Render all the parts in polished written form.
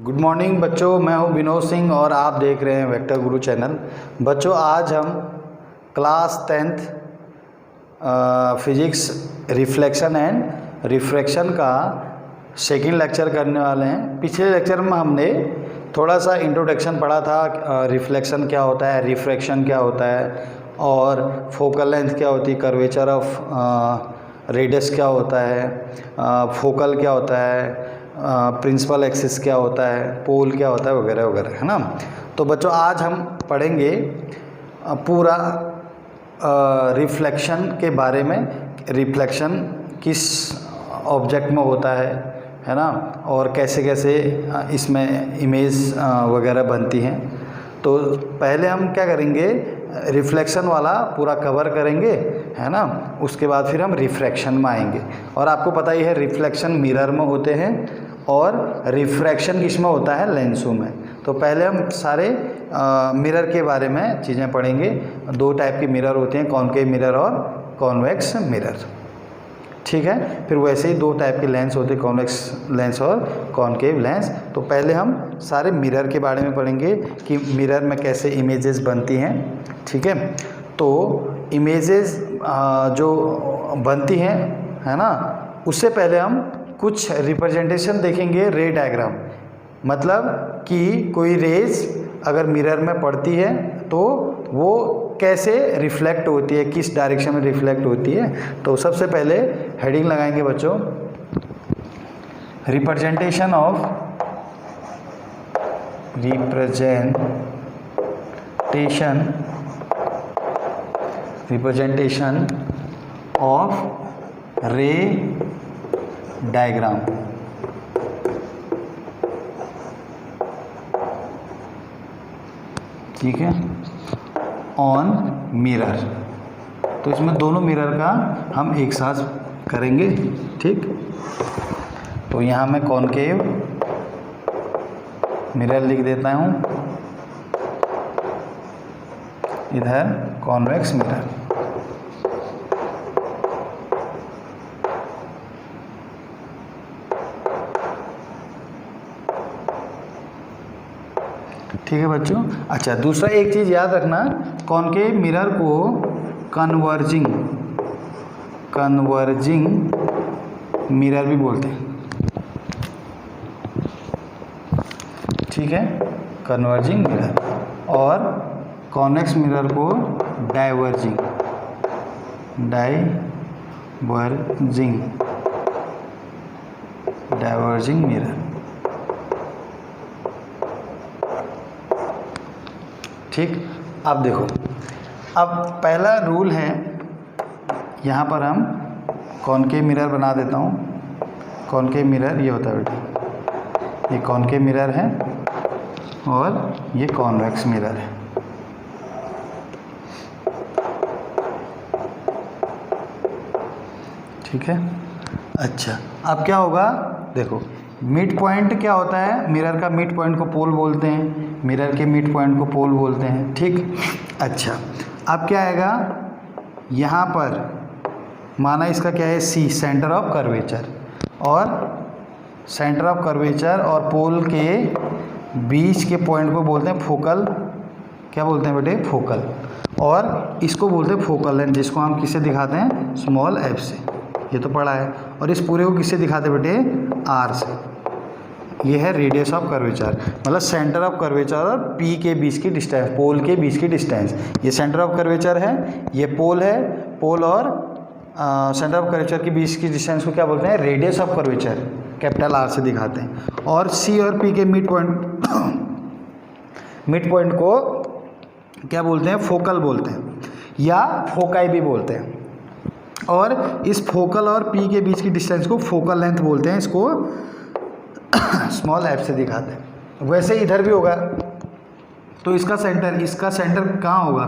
Good morning बच्चों, मैं हूं विनोद सिंह और आप देख रहे हैं वेक्टर गुरु चैनल। बच्चों, आज हम class 10th physics reflection and refraction का सेकंड लेक्चर करने वाले हैं। पिछले लेक्चर में हमने थोड़ा सा इंट्रोडक्शन पढ़ा था, रिफ्लेक्शन क्या होता है, रिफ्रैक्शन क्या होता है और फोकल लेंथ क्या होती है, कर्वेचर ऑफ रेडियस क्या होता है, फोकल क्या होता है, प्रिंसिपल एक्सिस क्या होता है, पोल क्या होता है, वगैरह वगैरह, है ना। तो बच्चों, आज हम पढ़ेंगे पूरा रिफ्लेक्शन के बारे में। रिफ्लेक्शन किस ऑब्जेक्ट में होता है ना, और कैसे कैसे इसमें इमेज वगैरह बनती हैं। तो पहले हम क्या करेंगे, रिफ्लेक्शन वाला पूरा कवर करेंगे, है ना। उसके बाद फिर हम रिफ्रैक्शन में आएंगे। और आपको पता ही है, रिफ्लेक्शन मिरर में होते हैं और रिफ्रैक्शन किस में होता है, लेंसों में। तो पहले हम सारे मिरर के बारे में चीज़ें पढ़ेंगे। दो टाइप के मिरर होते हैं, कॉनकेव मिरर और कॉन्वेक्स मिरर, ठीक है। फिर वैसे ही दो टाइप के लेंस होते हैं, कॉन्वेक्स लेंस और कॉनकेव लेंस। तो पहले हम सारे मिरर के बारे में पढ़ेंगे कि मिरर में कैसे इमेजेस बनती हैं, ठीक है। तो इमेजेस जो बनती हैं, है ना, उससे पहले हम कुछ रिप्रेजेंटेशन देखेंगे। रे डायग्राम मतलब कि कोई रेज अगर मिरर में पड़ती है तो वो कैसे रिफ्लेक्ट होती है, किस डायरेक्शन में रिफ्लेक्ट होती है। तो सबसे पहले हेडिंग लगाएंगे बच्चों, रिप्रेजेंटेशन ऑफ रे डायग्राम। ठीक है, ऑन मिरर। तो इसमें दोनों मिरर का हम एक साथ करेंगे, ठीक। तो यहाँ मैं कॉनकेव मिरर लिख देता हूँ, इधर कॉन्वेक्स मिरर। ठीक है बच्चों। अच्छा, दूसरा एक चीज़ याद रखना, कॉनकेव मिरर को कन्वर्जिंग मिरर भी बोलते हैं, ठीक है, कन्वर्जिंग मिरर। और कॉन्वेक्स मिरर को डाइवर्जिंग मिरर, ठीक। अब देखो, अब पहला रूल है, यहाँ पर हम कॉनकेव मिरर बना देता हूँ। कॉनकेव मिरर ये होता है बेटा, ये कॉनकेव मिरर है और ये कॉन्वेक्स मिरर है, ठीक है। अच्छा, अब क्या होगा, देखो, मिड पॉइंट क्या होता है, मिरर का मिड पॉइंट को पोल बोलते हैं, मिरर के मिड पॉइंट को पोल बोलते हैं, ठीक। अच्छा, अब क्या आएगा, यहाँ पर माना इसका क्या है, सी, सेंटर ऑफ कर्वेचर, और सेंटर ऑफ कर्वेचर और पोल के बीच के पॉइंट को बोलते हैं फोकल। क्या बोलते हैं बेटे, फोकल। और इसको बोलते हैं फोकल लेंथ, जिसको हम किससे दिखाते हैं, स्मॉल एफ से। ये तो पढ़ा है। और इस पूरे को किससे दिखाते हैं बेटे, आर से। ये है रेडियस ऑफ कर्वेचर, मतलब सेंटर ऑफ कर्वेचर और पी के बीच की डिस्टेंस, पोल के बीच की डिस्टेंस। ये सेंटर ऑफ कर्वेचर है, ये पोल है। पोल और सेंटर ऑफ कर्वेचर के बीच की डिस्टेंस को क्या बोलते हैं, radius of curvature, capital R से दिखाते हैं। और सी और पी के मिड पॉइंट को क्या बोलते हैं, फोकल बोलते हैं, या फोकाई भी बोलते हैं। और इस फोकल और पी के बीच की डिस्टेंस को फोकल लेंथ बोलते हैं, इसको स्मॉल एफ से दिखाते हैं। वैसे इधर भी होगा, तो इसका सेंटर कहाँ होगा,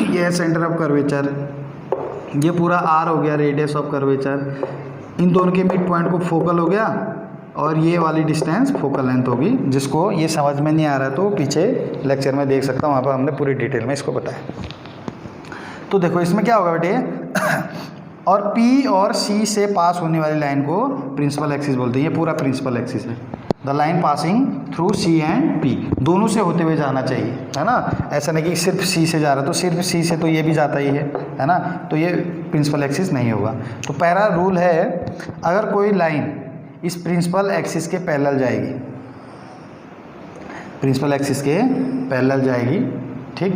ये है सेंटर ऑफ कर्वेचर, ये पूरा आर हो गया, रेडियस ऑफ कर्वेचर। इन दोनों के मिड पॉइंट को फोकल हो गया, और ये वाली डिस्टेंस फोकल लेंथ होगी। जिसको ये समझ में नहीं आ रहा तो पीछे लेक्चर में देख सकता हूँ, वहाँ पर हमने पूरी डिटेल में इसको बताया। तो देखो, इसमें क्या होगा बेटे, और P और C से पास होने वाली लाइन को प्रिंसिपल एक्सिस बोलते हैं। ये पूरा प्रिंसिपल एक्सिस है। The line passing through C and P, दोनों से होते हुए जाना चाहिए, है ना। ऐसा नहीं कि सिर्फ C से जा रहा है, तो सिर्फ C से तो ये भी जाता ही है ना, तो ये प्रिंसिपल एक्सिस नहीं होगा। तो पहला रूल है, अगर कोई लाइन इस प्रिंसिपल एक्सिस के पैरेलल जाएगी, प्रिंसिपल एक्सिस के पैरेलल जाएगी, ठीक,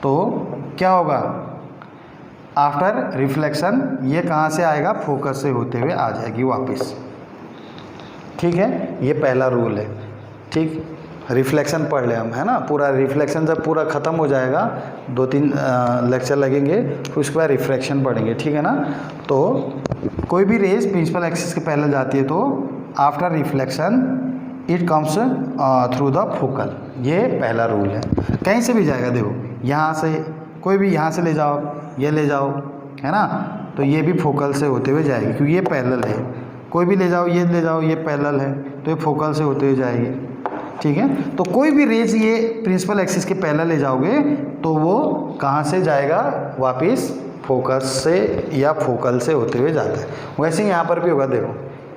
तो क्या होगा, आफ्टर रिफ्लेक्शन ये कहाँ से आएगा, फोकस से होते हुए आ जाएगी वापस, ठीक है। ये पहला रूल है, ठीक। रिफ्लेक्शन पढ़ ले हम, है ना। पूरा रिफ्लेक्शन जब पूरा ख़त्म हो जाएगा, 2-3 लेक्चर लगेंगे, फिर उसके बाद रिफ्लेक्शन पढ़ेंगे, ठीक है ना। तो कोई भी रेज प्रिंसिपल एक्सिस के पैरेलल जाती है तो after reflection it comes through the focal, ये पहला रूल है। कहीं से भी जाएगा, देखो यहाँ से कोई भी, यहाँ से ले जाओ, ये ले जाओ, है ना, तो ये भी फोकल से होते हुए जाएगी क्योंकि ये पैरेलल है। कोई भी ले जाओ, ये ले जाओ, ये पैरेलल है, तो ये फोकल से होते हुए जाएगी, ठीक है। तो कोई भी रेज ये प्रिंसिपल एक्सिस के पैरेलल ले जाओगे तो वो कहाँ से जाएगा, वापस फोकस से या फोकल से होते हुए जाता है। वैसे ही यहाँ पर भी होगा, देखो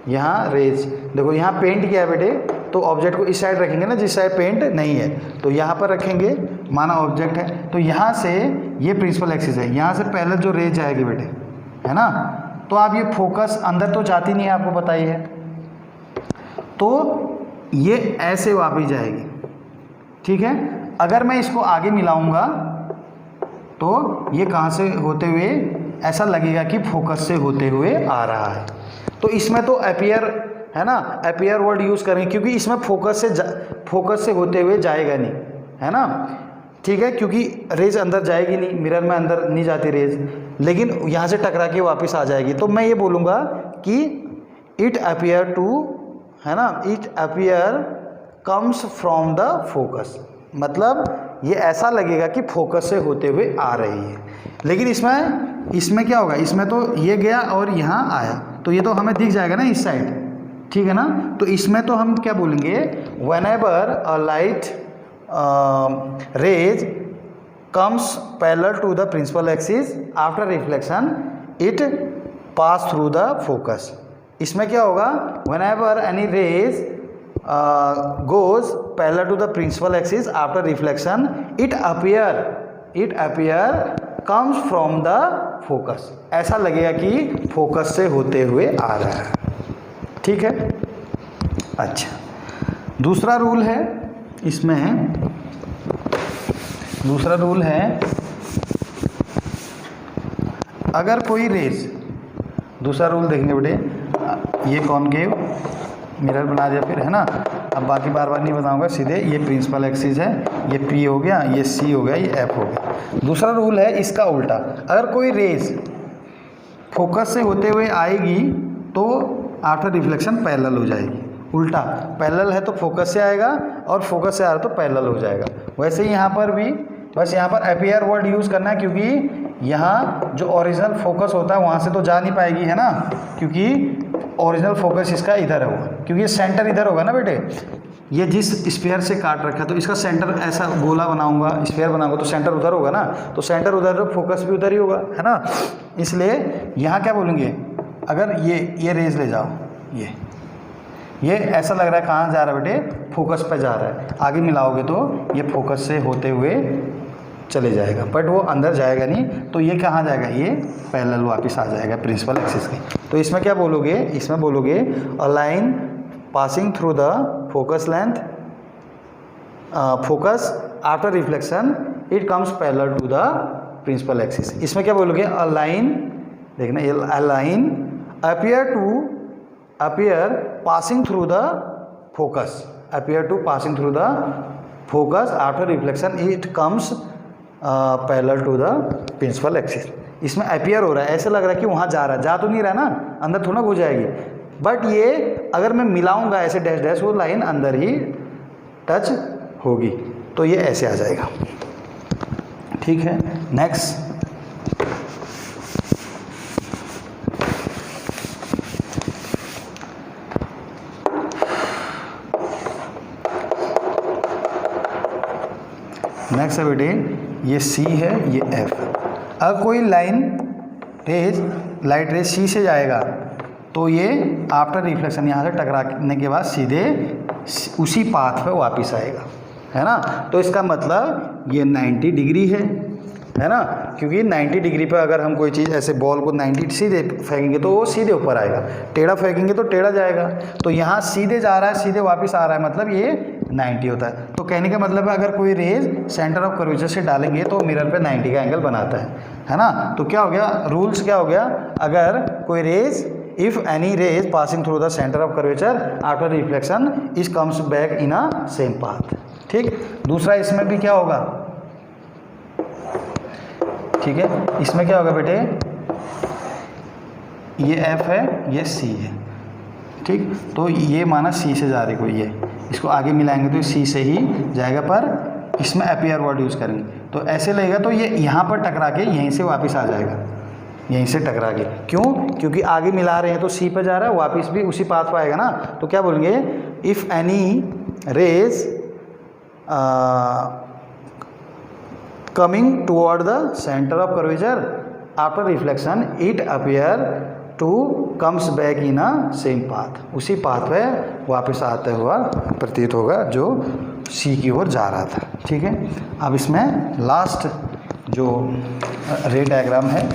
यहाँ रेज, देखो यहाँ पेंट किया है बेटे, तो ऑब्जेक्ट को इस साइड रखेंगे ना जिस साइड पेंट नहीं है, तो यहाँ पर रखेंगे, माना ऑब्जेक्ट है, तो यहाँ से ये प्रिंसिपल एक्सिस है, यहाँ से पैरेलल जो रेज जाएगी बेटे, है ना, तो आप ये फोकस अंदर तो जाती नहीं है, आपको पता ही है, तो ये ऐसे वापस जाएगी, ठीक है। अगर मैं इसको आगे मिलाऊंगा तो ये कहाँ से होते हुए, ऐसा लगेगा कि फोकस से होते हुए आ रहा है। तो इसमें तो अपीयर, है ना, अपीयर वर्ड यूज़ करेंगे क्योंकि इसमें फोकस से होते हुए जाएगा नहीं, है ना, ठीक है, क्योंकि रेज अंदर जाएगी नहीं, मिरर में अंदर नहीं जाती रेज, लेकिन यहाँ से टकरा के वापस आ जाएगी। तो मैं ये बोलूँगा कि इट अपीयर टू, है ना, it appear comes from the focus, मतलब ये ऐसा लगेगा कि फोकस से होते हुए आ रही है। लेकिन इसमें क्या होगा, इसमें तो ये गया और यहाँ आया, तो ये तो हमें दिख जाएगा ना इस साइड, ठीक है ना। तो इसमें तो हम क्या बोलेंगे, whenever a light rays comes parallel to the principal axis after reflection it pass through the focus. इसमें क्या होगा, whenever any rays goes parallel to the principal axis after reflection it appear comes from the focus, ऐसा लगेगा कि focus से होते हुए आ रहा है, ठीक है। अच्छा, दूसरा रूल है इसमें, दूसरा रूल है, अगर कोई रेज, दूसरा रूल देखेंगे बेटे, ये कॉनकेव मिरर बना दिया फिर, है ना। अब बाकी बार बार नहीं बताऊंगा, सीधे ये प्रिंसिपल एक्सिस है, ये P हो गया, ये C हो गया, ये F हो गया। दूसरा रूल है इसका उल्टा, अगर कोई रेज फोकस से होते हुए आएगी तो आफ्टर रिफ्लेक्शन पैरेलल हो जाएगी। उल्टा, पैरेलल है तो फोकस से आएगा और फोकस से आ रहा तो पैरेलल हो जाएगा। वैसे ही यहाँ पर भी बस यहाँ पर अपीयर वर्ड यूज़ करना है क्योंकि यहाँ जो ओरिजिनल फोकस होता है वहाँ से तो जा नहीं पाएगी, है ना, क्योंकि ओरिजिनल फोकस इसका इधर होगा, क्योंकि ये सेंटर इधर होगा ना बेटे। ये जिस स्फीयर से काट रखा है तो इसका सेंटर ऐसा गोला बनाऊंगा, स्फीयर बनाऊंगा तो सेंटर उधर होगा ना, तो सेंटर उधर, फोकस भी उधर ही होगा, है ना। इसलिए यहाँ क्या बोलेंगे, अगर ये रेज ले जाओ, ये ऐसा लग रहा है कहाँ जा रहा है बेटे, फोकस पे जा रहा है, आगे मिलाओगे तो ये फोकस से होते हुए चले जाएगा, बट वो अंदर जाएगा नहीं, तो ये कहाँ जाएगा, ये पैरेलल वापस आ जाएगा प्रिंसिपल एक्सिस की। तो इसमें क्या बोलोगे, इसमें बोलोगे a line passing through the focus length, focus after reflection it comes parallel to the principal axis. इसमें क्या बोलोगे, अ लाइन, देखना, a line appear passing through the focus, appear to passing through the focus after reflection it comes parallel to the principal axis। इसमें appear हो रहा है, ऐसे लग रहा है कि वहाँ जा रहा है, जा तो नहीं रहा ना, अंदर थोड़ा हो जाएगी, बट ये अगर मैं मिलाऊंगा ऐसे डैश डैश, वो लाइन अंदर ही टच होगी, तो ये ऐसे आ जाएगा, ठीक है। नेक्स्ट, नेक्स्ट है बेटे, ये C है, ये F। अगर कोई लाइन रेज लाइट रेज सी से जाएगा तो ये आफ्टर रिफ्लेक्शन यहाँ से टकराने के बाद सीधे उसी पाथ पे वापस आएगा, है ना। तो इसका मतलब ये 90 डिग्री है ना, क्योंकि 90 डिग्री पे अगर हम कोई चीज़ ऐसे बॉल को 90 सीधे फेंकेंगे तो वो सीधे ऊपर आएगा, टेढ़ा फेंकेंगे तो टेढ़ा जाएगा। तो यहाँ सीधे जा रहा है सीधे वापस आ रहा है, मतलब ये 90 होता है। तो कहने का मतलब है अगर कोई रेज सेंटर ऑफ कर्वेचर से डालेंगे तो मिरर पे 90 का एंगल बनाता है ना। तो क्या हो गया, रूल्स क्या हो गया, अगर कोई rays if any rays passing through the centre of curvature after reflection is comes back in a same path. ठीक, दूसरा इसमें भी क्या होगा, ठीक है, इसमें क्या होगा बेटे, ये F है ये C है, ठीक। तो ये माना C से जा रही कोई, ये इसको आगे मिलाएंगे तो C से ही जाएगा, पर इसमें अपीयर वर्ड यूज़ करेंगे तो ऐसे लगेगा तो ये यहाँ पर टकरा के यहीं से वापस आ जाएगा, यहीं से टकरा के। क्यों, क्योंकि आगे मिला रहे हैं तो C पर जा रहा है, वापस भी उसी पाथ पर आएगा ना। तो क्या बोलेंगे, if any rays coming toward the center of curvature after reflection it appear to comes back in a same path, उसी पाथ पे वापस आते हुआ प्रतीत होगा जो सी की ओर जा रहा था। ठीक है, अब इसमें लास्ट जो रे डायग्राम है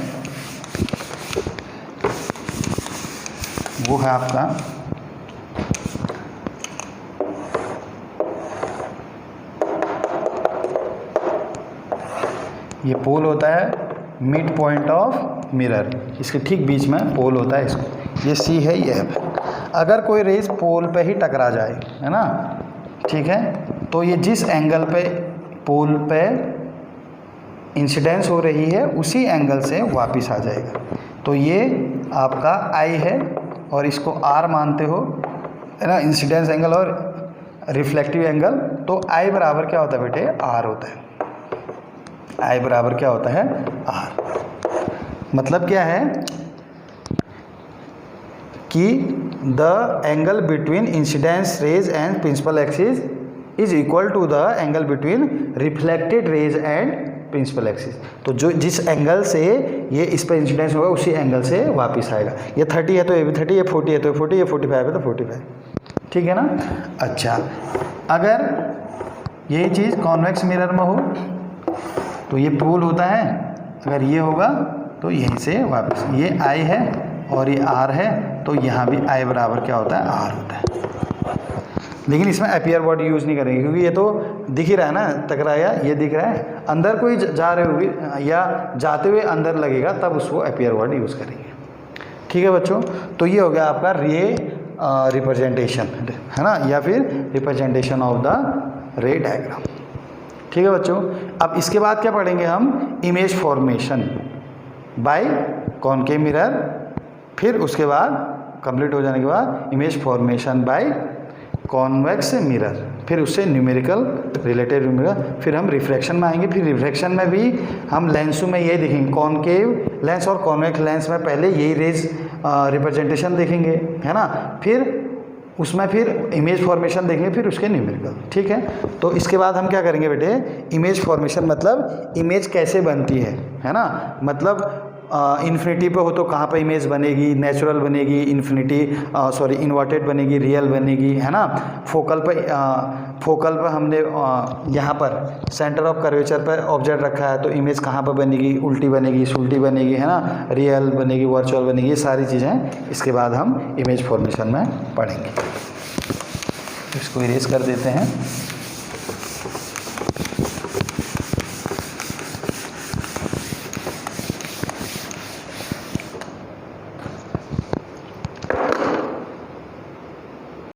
वो है आपका ये पोल होता है मिड पॉइंट ऑफ मिरर, इसके ठीक बीच में पोल होता है, इसको ये सी है ये F। अगर कोई रेज पोल पे ही टकरा जाए, है ना, ठीक है, तो ये जिस एंगल पे पोल पे इंसिडेंस हो रही है उसी एंगल से वापस आ जाएगा। तो ये आपका I है और इसको R मानते हो, है ना, इंसिडेंस एंगल और रिफ्लेक्टिव एंगल। तो I बराबर क्या होता है बेटे, R होता है। I बराबर क्या होता है, R। मतलब क्या है कि the angle between incidence rays and principal axis is equal to the angle between reflected rays and principal axis. तो जो जिस एंगल से ये इस पर इंसिडेंस होगा उसी एंगल से वापस आएगा। ये 30 है तो ये भी 30, ये 40 है तो 40, ये 45 है तो 45, ठीक है ना। अच्छा, अगर यही चीज़ कॉन्वेक्स मिरर में हो तो ये पोल होता है, अगर ये होगा तो यहीं से वापस, ये I है और ये R है, तो यहाँ भी I बराबर क्या होता है, R होता है। लेकिन इसमें अपीयर वर्ड यूज़ नहीं करेंगे क्योंकि ये तो दिख ही रहा है ना, टकराया, ये दिख रहा है। अंदर कोई जा रहे होगी या जाते हुए अंदर लगेगा तब उसको अपीयर वर्ड यूज़ करेंगे। ठीक है बच्चों, तो ये हो गया आपका रे रिप्रेजेंटेशन, है ना, या फिर रिप्रेजेंटेशन ऑफ द रे डायग्राम। ठीक है बच्चों, अब इसके बाद क्या पढ़ेंगे हम, image formation by concave mirror, फिर उसके बाद कंप्लीट हो जाने के बाद image formation by convex mirror, फिर उससे न्यूमेरिकल रिलेटेड मिरर, फिर हम रिफ्रैक्शन में आएंगे। फिर रिफ्रैक्शन में भी हम लेंसों में ये देखेंगे, कॉनकेव लेंस और कॉन्वेक्स लेंस में पहले यही रेज रिप्रेजेंटेशन देखेंगे, है ना, फिर उसमें फिर इमेज फॉर्मेशन देखेंगे, फिर उसके न्यूमेरिकल। ठीक है, तो इसके बाद हम क्या करेंगे बेटे, इमेज फॉर्मेशन मतलब इमेज कैसे बनती है ना, मतलब इन्फिनिटी पे हो तो कहाँ पे इमेज बनेगी, नेचुरल बनेगी, इन्वर्टेड बनेगी, रियल बनेगी, है ना। फोकल पे हमने यहाँ पर सेंटर ऑफ कर्वेचर पर ऑब्जेक्ट रखा है तो इमेज कहाँ पर बनेगी, उल्टी बनेगी, सुल्टी बनेगी, है ना, रियल बनेगी, वर्चुअल बनेगी, ये सारी चीज़ें इसके बाद हम इमेज फॉर्मेशन में पढ़ेंगे। इसको इरेज कर देते हैं।